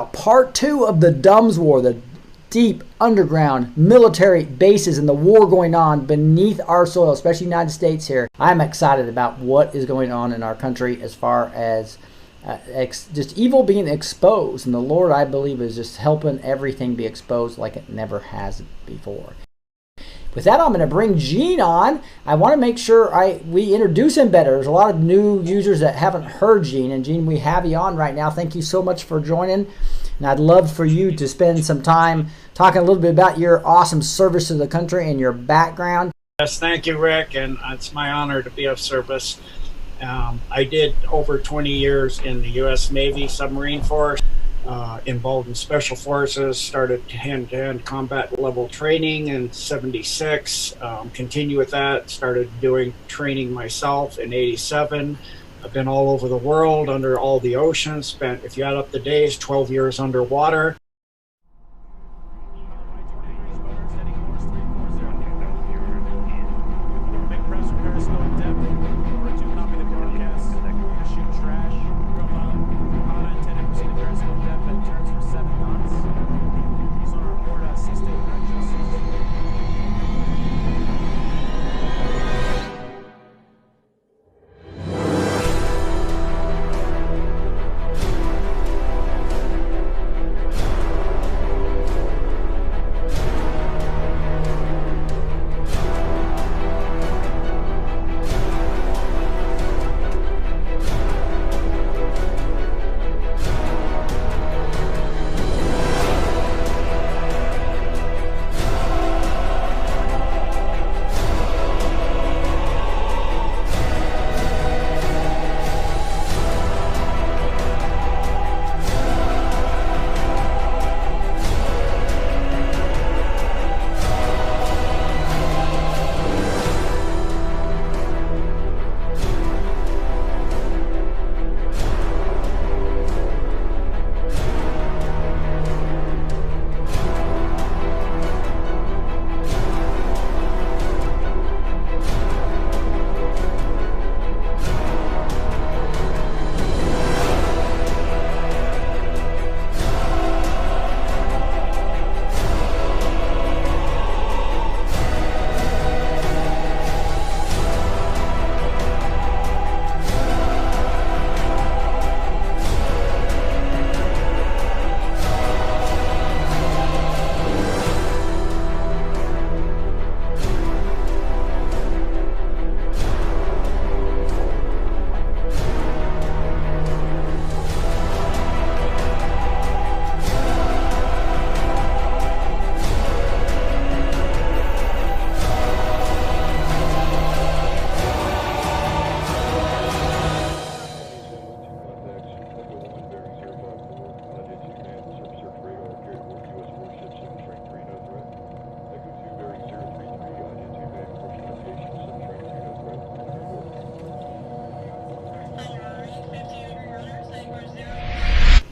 Part 2 of the DUMBS War, the deep underground military bases and the war going on beneath our soil, especially the United States here. I'm excited about what is going on in our country as far as just evil being exposed. And the Lord, I believe, is just helping everything be exposed like it never has before. With that, I'm going to bring Gene on. I want to make sure we introduce him better. There's a lot of new users that haven't heard Gene. And Gene, we have you on right now. Thank you so much for joining. And I'd love for you to spend some time talking a little bit about your awesome service to the country and your background. Yes, thank you, Rick. And it's my honor to be of service. I did over 20 years in the U.S. Navy submarine force. Involved in special forces, started hand-to-hand combat level training in '76, continue with that, started doing training myself in '87. I've been all over the world, under all the oceans, spent, if you add up the days, 12 years underwater.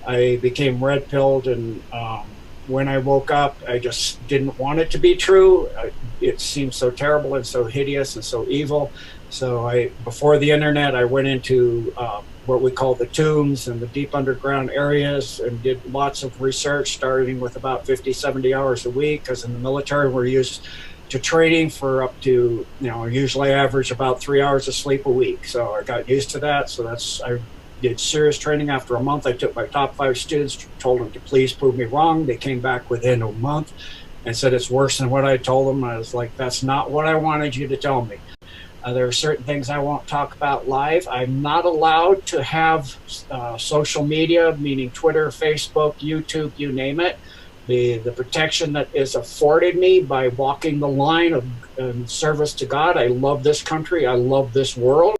I became red-pilled, and when I woke up, I just didn't want it to be true. It seemed so terrible and so hideous and so evil. So before the internet, I went into what we call the tombs and the deep underground areas and did lots of research, starting with about 50, 70 hours a week, because in the military we're used to training for up to, usually average about 3 hours of sleep a week. So I got used to that. So I did serious training. After a month, I took my top 5 students, told them to please prove me wrong. They came back within a month and said it's worse than what I told them. I was like, that's not what I wanted you to tell me. There are certain things I won't talk about live. I'm not allowed to have social media, meaning Twitter, Facebook, YouTube, you name it. The protection that is afforded me by walking the line of service to God. I love this country. I love this world.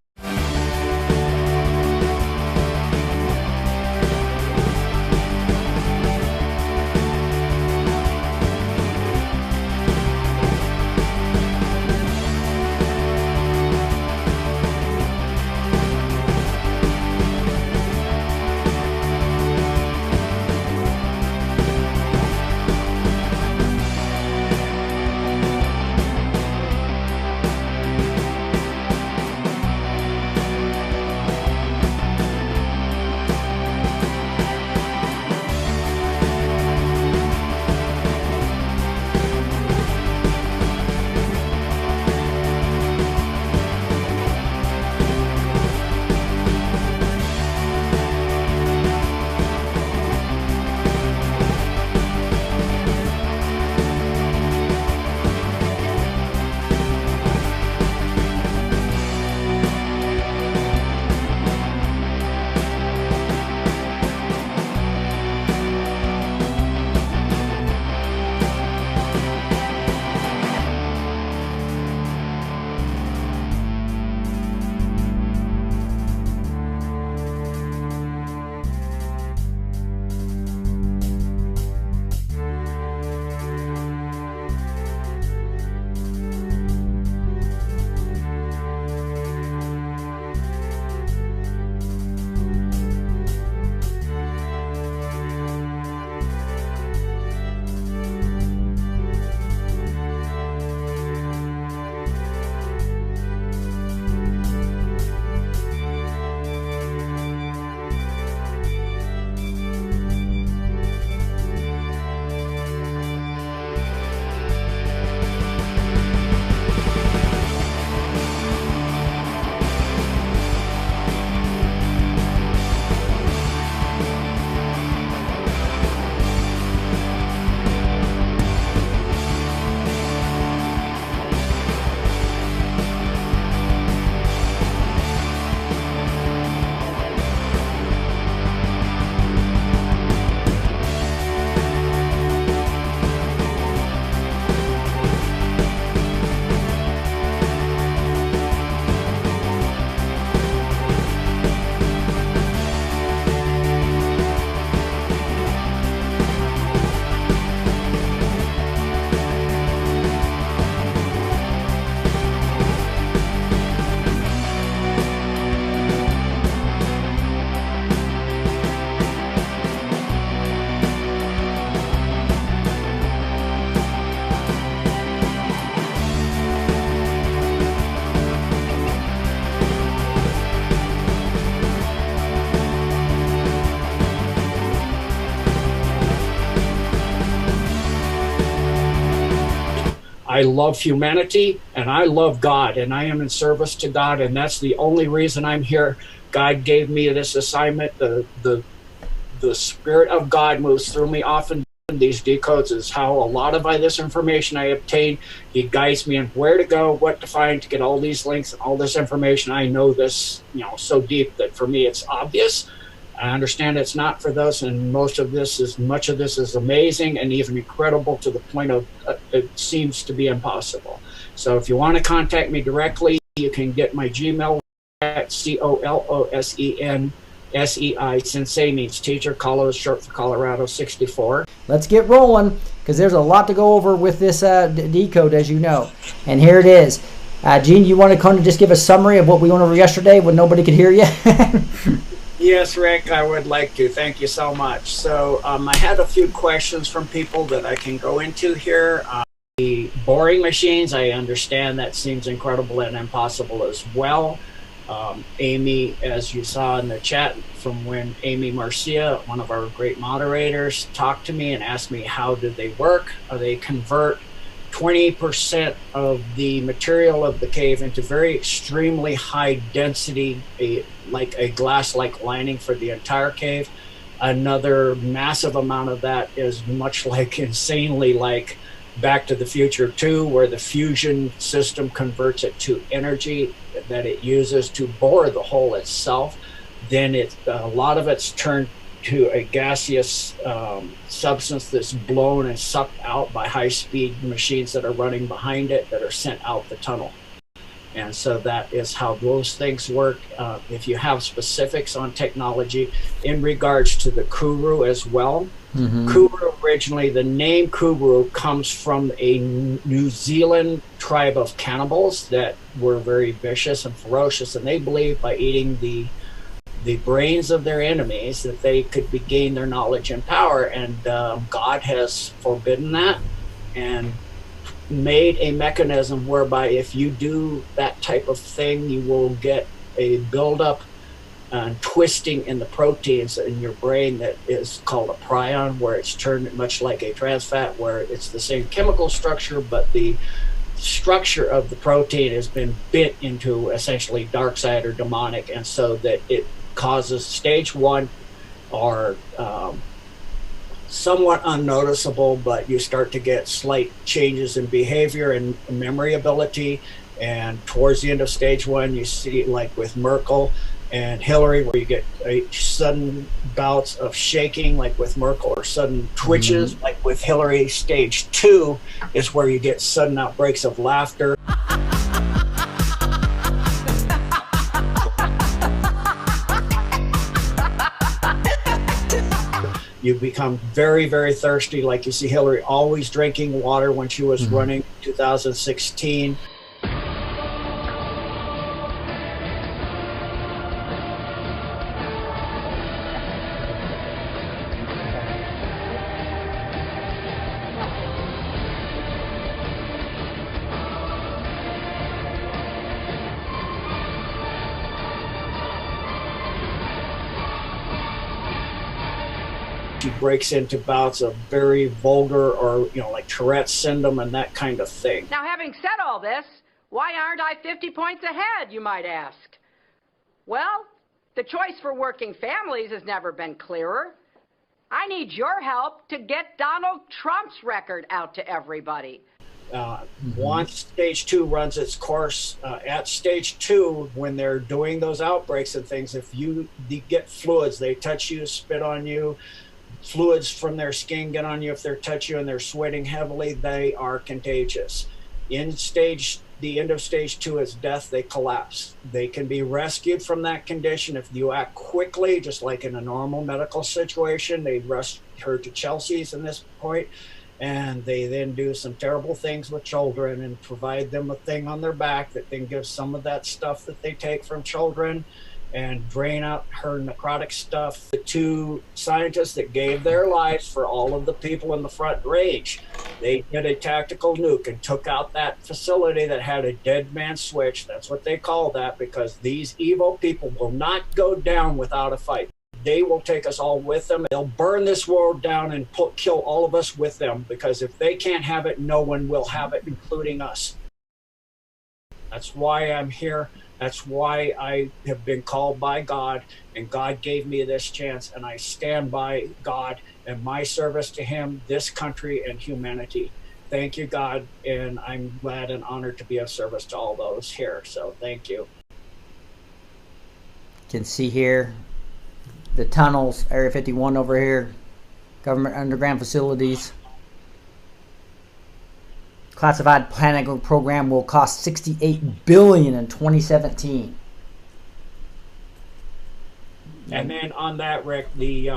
I love humanity and I love God, and I am in service to God, and that's the only reason I'm here. God gave me this assignment. The Spirit of God moves through me often. These decodes is how a lot of this information I obtain. He guides me in where to go, what to find to get all these links and all this information. I know this, so deep that for me it's obvious. I understand it's not for those, and much of this is amazing and even incredible to the point of it seems to be impossible. So if you want to contact me directly, you can get my Gmail at COLOSEN SEI, Sensei means teacher, Colo is short for Colorado 64. Let's get rolling, because there's a lot to go over with this decode, as you know. And here it is. Gene, you want to kind of just give a summary of what we went over yesterday when nobody could hear you? Yes, Rick, I would like to. Thank you so much. So I had a few questions from people that I can go into here. The boring machines, I understand that seems incredible and impossible as well. Amy, as you saw in the chat from when Amy Marcia, one of our great moderators, talked to me and asked me how did they work. They convert 20% of the material of the cave into very extremely high density, like a glass-like lining for the entire cave. Another massive amount of that is much like insanely like Back to the Future 2, where the fusion system converts it to energy that it uses to bore the hole itself. Then a lot of it's turned to a gaseous substance that's blown and sucked out by high-speed machines that are running behind it that are sent out the tunnel. And so that is how those things work. If you have specifics on technology in regards to the Kuru as well, Kuru originally, the name Kuru comes from a New Zealand tribe of cannibals that were very vicious and ferocious, and they believed by eating the brains of their enemies that they could gain their knowledge and power, and God has forbidden that and made a mechanism whereby if you do that type of thing, you will get a buildup and twisting in the proteins in your brain that is called a prion, where it's turned much like a trans fat, where it's the same chemical structure, but the structure of the protein has been bit into essentially dark side or demonic, and so that it causes stage 1 or somewhat unnoticeable, but you start to get slight changes in behavior and memory ability. And towards the end of stage 1, you see, like with Merkel and Hillary, where you get sudden bouts of shaking like with Merkel, or sudden twitches like with Hillary. Stage 2 is where you get sudden outbreaks of laughter. You become very, very thirsty, like you see Hillary always drinking water when she was running in 2016. She breaks into bouts of very vulgar or, like Tourette's syndrome and that kind of thing. Now, having said all this, why aren't I 50 points ahead, you might ask? Well, the choice for working families has never been clearer. I need your help to get Donald Trump's record out to everybody. Once stage 2 runs its course, at stage 2, when they're doing those outbreaks and things, if you get fluids, they touch you, spit on you, fluids from their skin get on you, if they touch you and they're sweating heavily, they are contagious. The end of stage 2 is death. They collapse. They can be rescued from that condition if you act quickly, just like in a normal medical situation. They rush her to Chelsea's in this point, and they then do some terrible things with children and provide them a thing on their back that then gives some of that stuff that they take from children and drain out her necrotic stuff. The 2 scientists that gave their lives for all of the people in the front range, they did a tactical nuke and took out that facility that had a dead man switch. That's what they call that, because these evil people will not go down without a fight. they will take us all with them. They'll burn this world down and kill all of us with them, because if they can't have it, no one will have it, including us. That's why I'm here. That's why I have been called by God, and God gave me this chance, and I stand by God and my service to him, this country, and humanity. Thank you, God, and I'm glad and honored to be of service to all those here. So thank you. You can see here the tunnels, Area 51 over here, government underground facilities. Classified planning program will cost $68 billion in 2017. And then on that, Rick, we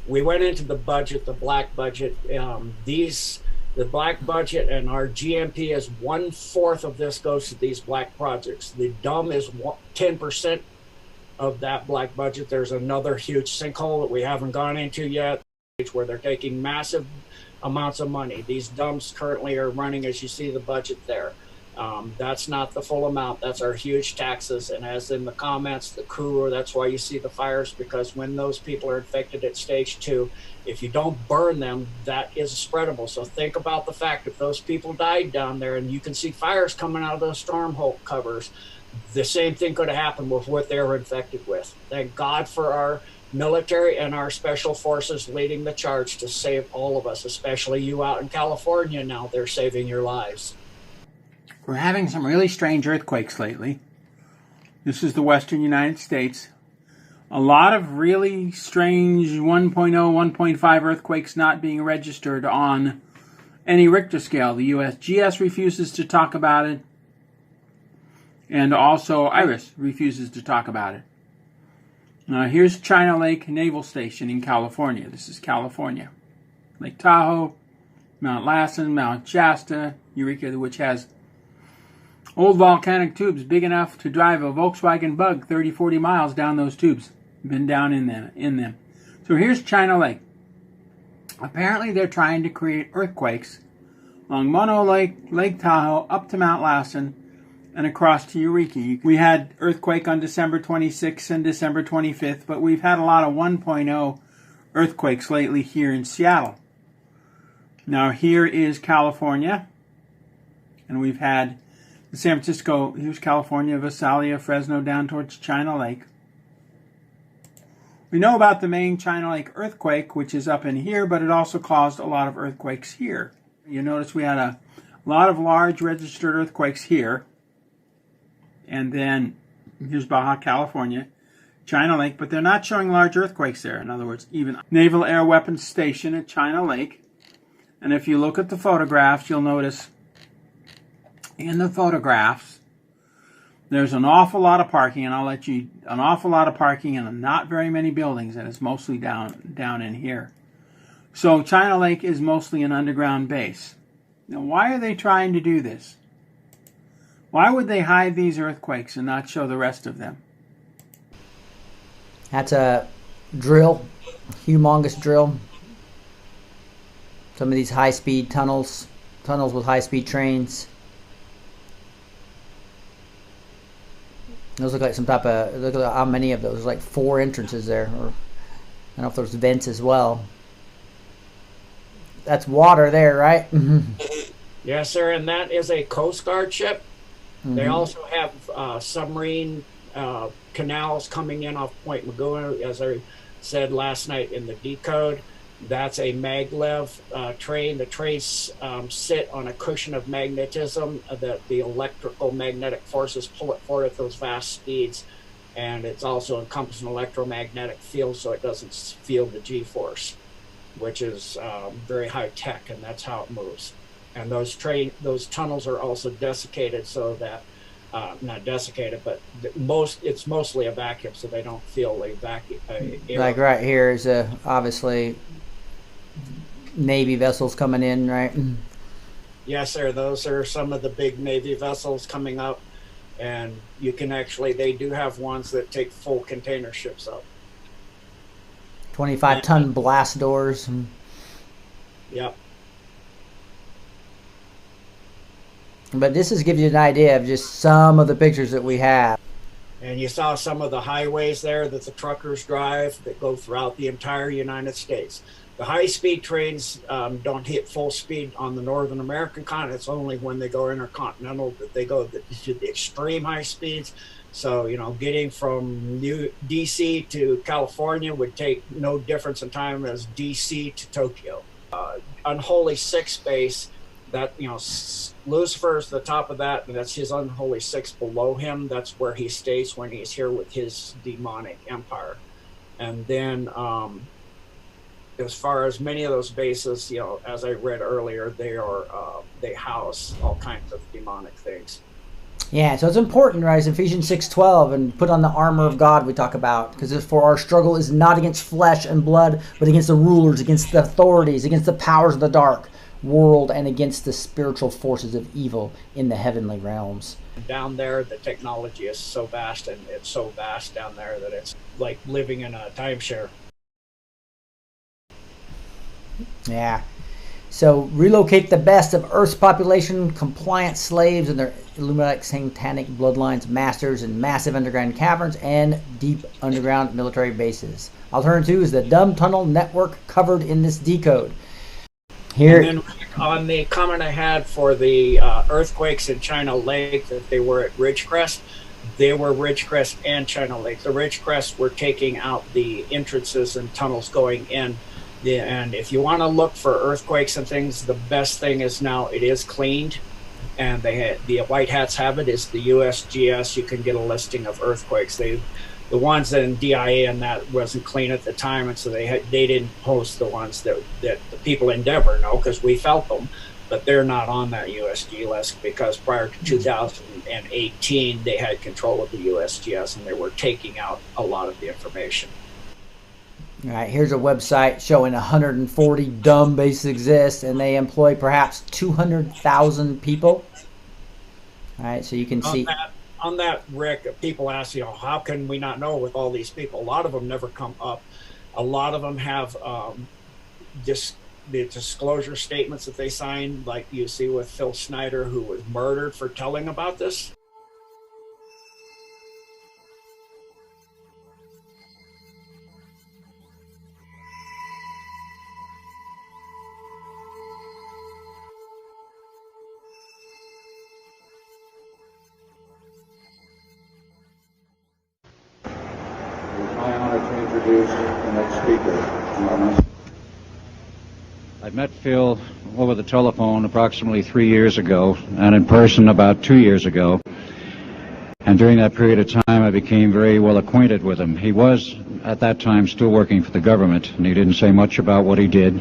went into the budget, the black budget. The black budget and our GMP is 1/4 of this goes to these black projects. The dumb is 10% of that black budget. There's another huge sinkhole that we haven't gone into yet, where they're taking massive amounts of money. These dumps currently are running, as you see the budget there. That's not the full amount. That's our huge taxes. And as in the comments, the crew, that's why you see the fires, because when those people are infected at stage 2, if you don't burn them, that is spreadable. So think about the fact if those people died down there and you can see fires coming out of those storm hole covers, the same thing could have happened with what they were infected with. Thank God for our military and our special forces leading the charge to save all of us, especially you out in California now. They're saving your lives. We're having some really strange earthquakes lately. This is the western United States. A lot of really strange 1.0, 1.5 earthquakes not being registered on any Richter scale. The USGS refuses to talk about it. And also IRIS refuses to talk about it. Here's China Lake Naval Station in California. This is California. Lake Tahoe, Mount Lassen, Mount Shasta, Eureka, which has old volcanic tubes big enough to drive a Volkswagen Bug 30, 40 miles down those tubes. Been down in them. So here's China Lake. Apparently they're trying to create earthquakes along Mono Lake, Lake Tahoe, up to Mount Lassen, and across to Eureka. We had earthquake on December 26th and December 25th, but we've had a lot of 1.0 earthquakes lately here in Seattle. Now here is California, and we've had San Francisco, here's California, Visalia, Fresno, down towards China Lake. We know about the main China Lake earthquake, which is up in here, but it also caused a lot of earthquakes here. You notice we had a lot of large registered earthquakes here. And then here's Baja California, China Lake, but they're not showing large earthquakes there. In other words, even Naval Air Weapons Station at China Lake. And if you look at the photographs, you'll notice in the photographs, there's an awful lot of parking, and an awful lot of parking and not very many buildings, and it's mostly down in here. So China Lake is mostly an underground base. Now, why are they trying to do this? Why would they hide these earthquakes and not show the rest of them? That's a drill, humongous drill. Some of these high-speed tunnels with high-speed trains. Those look like some type of, look at how many of those. There's like 4 entrances there. Or I don't know if there's vents as well. That's water there, right? Yes, sir, and that is a Coast Guard ship. They also have submarine canals coming in off Point Maguna, as I said last night in the decode. That's a maglev train. The trains sit on a cushion of magnetism that the electrical magnetic forces pull it forward at those vast speeds. And it's also encompassed an electromagnetic field so it doesn't feel the G-force, which is very high tech, and that's how it moves. And those tunnels are also desiccated so that, not desiccated, but it's mostly a vacuum, so they don't feel a vacuum. Like right here is obviously Navy vessels coming in, right? Yes, sir. Those are some of the big Navy vessels coming up, and you can actually, they do have ones that take full container ships up. 25-ton blast doors. Yep. But this is gives you an idea of just some of the pictures that we have. And you saw some of the highways there that the truckers drive that go throughout the entire United States. The high-speed trains don't hit full speed on the Northern American continent. It's only when they go intercontinental that they go to the extreme high speeds. So, you know, getting from DC to California would take no difference in time as DC to Tokyo. Unholy Six base, that, you know, Lucifer is the top of that, and that's his unholy six below him. That's where he stays when he's here with his demonic empire. And then as far as many of those bases, you know, as I read earlier, they house all kinds of demonic things. Yeah, so it's important, right? Ephesians 6:12, and put on the armor of God we talk about, because for our struggle is not against flesh and blood, but against the rulers, against the authorities, against the powers of the dark world, and against the spiritual forces of evil in the heavenly realms. Down there, the technology is so vast, and it's so vast down there that it's like living in a timeshare. Yeah. So relocate the best of Earth's population, compliant slaves and their Illuminati satanic bloodlines, masters in massive underground caverns and deep underground military bases. Alternative 2 is the dumb tunnel network covered in this decode. Here. And then on the comment I had for the earthquakes in China Lake, that they were at Ridgecrest, they were Ridgecrest and China Lake. The Ridgecrest were taking out the entrances and tunnels going in. And if you want to look for earthquakes and things, the best thing is now it is cleaned, and the white hats have it. Is the USGS. You can get a listing of earthquakes. The ones in DIA and that wasn't clean at the time, and so they didn't post the ones that the people in Denver know, because we felt them, but they're not on that USG list because prior to 2018 they had control of the USGS and they were taking out a lot of the information. All right, here's a website showing 140 dumb bases exist, and they employ perhaps 200,000 people. All right, so you can see. On that, Rick, people ask, you know, how can we not know with all these people? A lot of them never come up. A lot of them have just the disclosure statements that they sign, like you see with Phil Schneider, who was murdered for telling about this. The next speaker. I met Phil over the telephone approximately 3 years ago, and in person about 2 years ago. And during that period of time, I became very well acquainted with him. He was, at that time, still working for the government, and he didn't say much about what he did.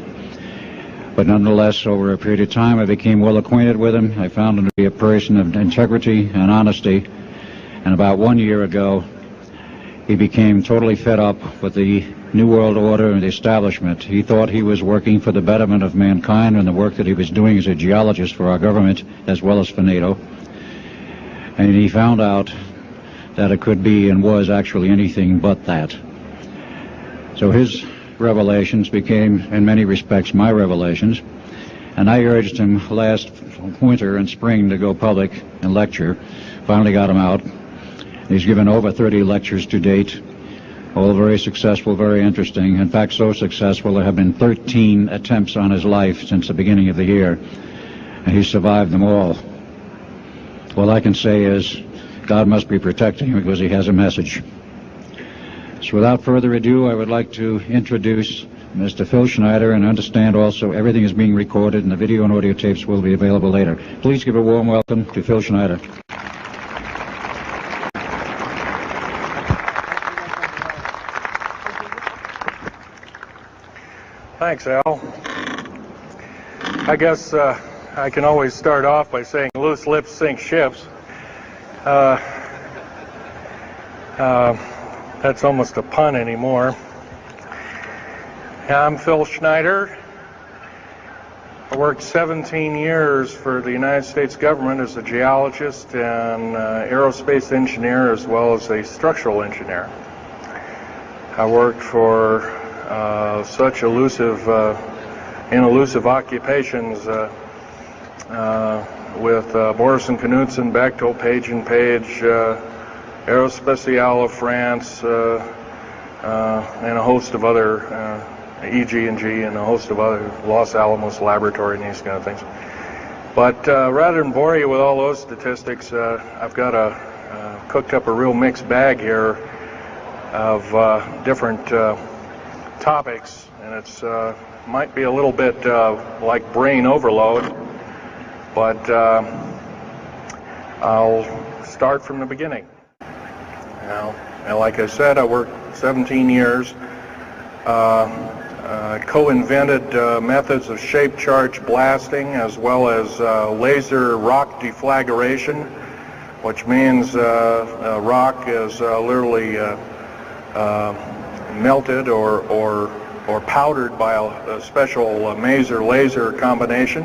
But nonetheless, over a period of time, I became well acquainted with him. I found him to be a person of integrity and honesty. And about 1 year ago, he became totally fed up with the New World Order and the establishment. He thought he was working for the betterment of mankind and the work that he was doing as a geologist for our government as well as for NATO. And he found out that it could be and was actually anything but that. So his revelations became, in many respects, my revelations. And I urged him last winter and spring to go public and lecture. Finally got him out. He's given over 30 lectures to date, all very successful, very interesting. In fact, so successful there have been 13 attempts on his life since the beginning of the year, and he's survived them all. All I can say is God must be protecting him because he has a message. So without further ado, I would like to introduce Mr. Phil Schneider, and understand also everything is being recorded and the video and audio tapes will be available later. Please give a warm welcome to Phil Schneider. Thanks, Al. I guess I can always start off by saying loose lips sink ships. That's almost a pun anymore. I'm Phil Schneider. I worked 17 years for the United States government as a geologist and aerospace engineer as well as a structural engineer. I worked for such elusive occupations with Boris and Knudsen, Bechtel, Page and Page, Aerospatiale of France, and a host of other, EG&G and a host of other, Los Alamos Laboratory and these kind of things. But rather than bore you with all those statistics, I've got cooked up a real mixed bag here of different topics, and it's might be a little bit like brain overload, but I'll start from the beginning. Now, like I said, I worked 17 years. Co-invented methods of shape charge blasting as well as laser rock deflagration, which means rock is literally melted or powdered by a special laser combination,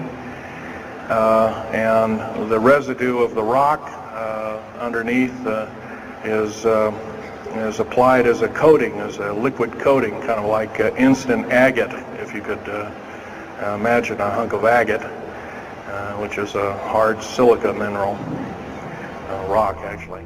and the residue of the rock underneath is applied as a coating, as a liquid coating, kind of like instant agate, if you could imagine a hunk of agate, which is a hard silica mineral, rock actually.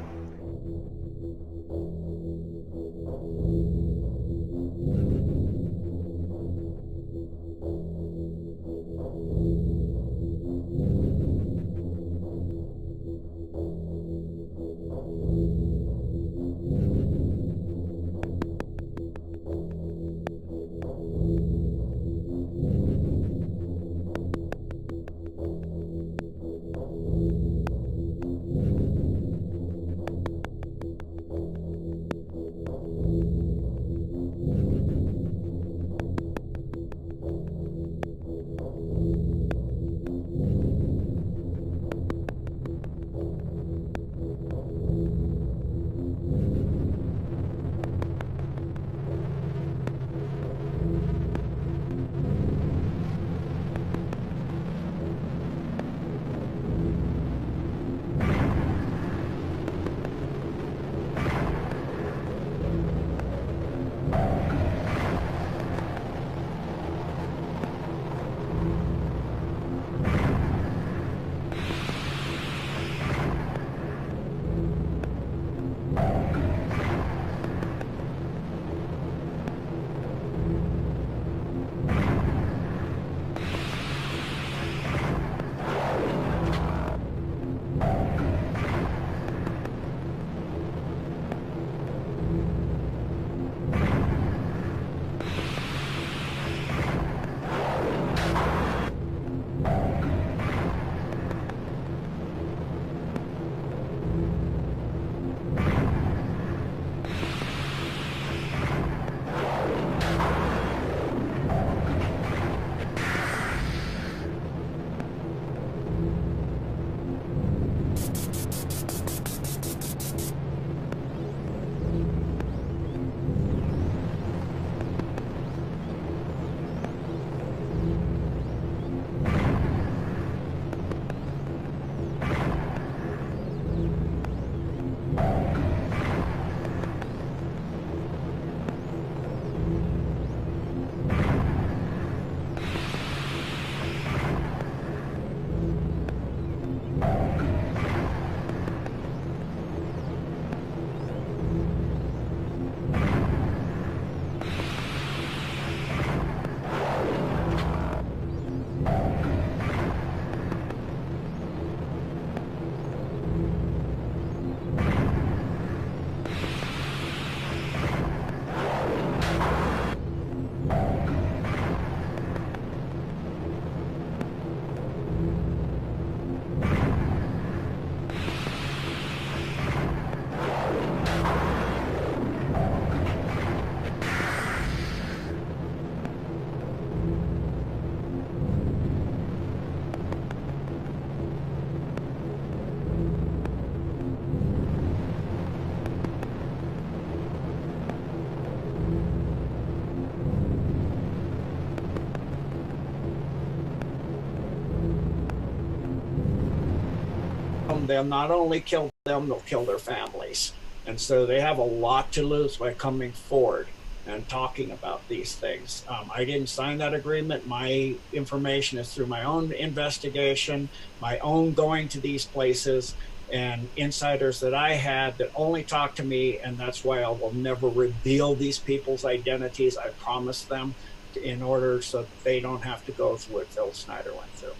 They'll not only kill them, they'll kill their families. And so they have a lot to lose by coming forward and talking about these things. I didn't sign that agreement. My information is through my own investigation, my own going to these places, and insiders that I had that only talked to me, and that's why I will never reveal these people's identities. I promise them, in order so that they don't have to go through what Phil Schneider went through.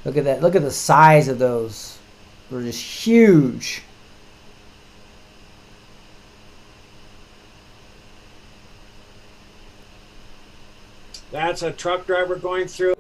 Look at that. Look at the size of those. They're just huge. That's a truck driver going through.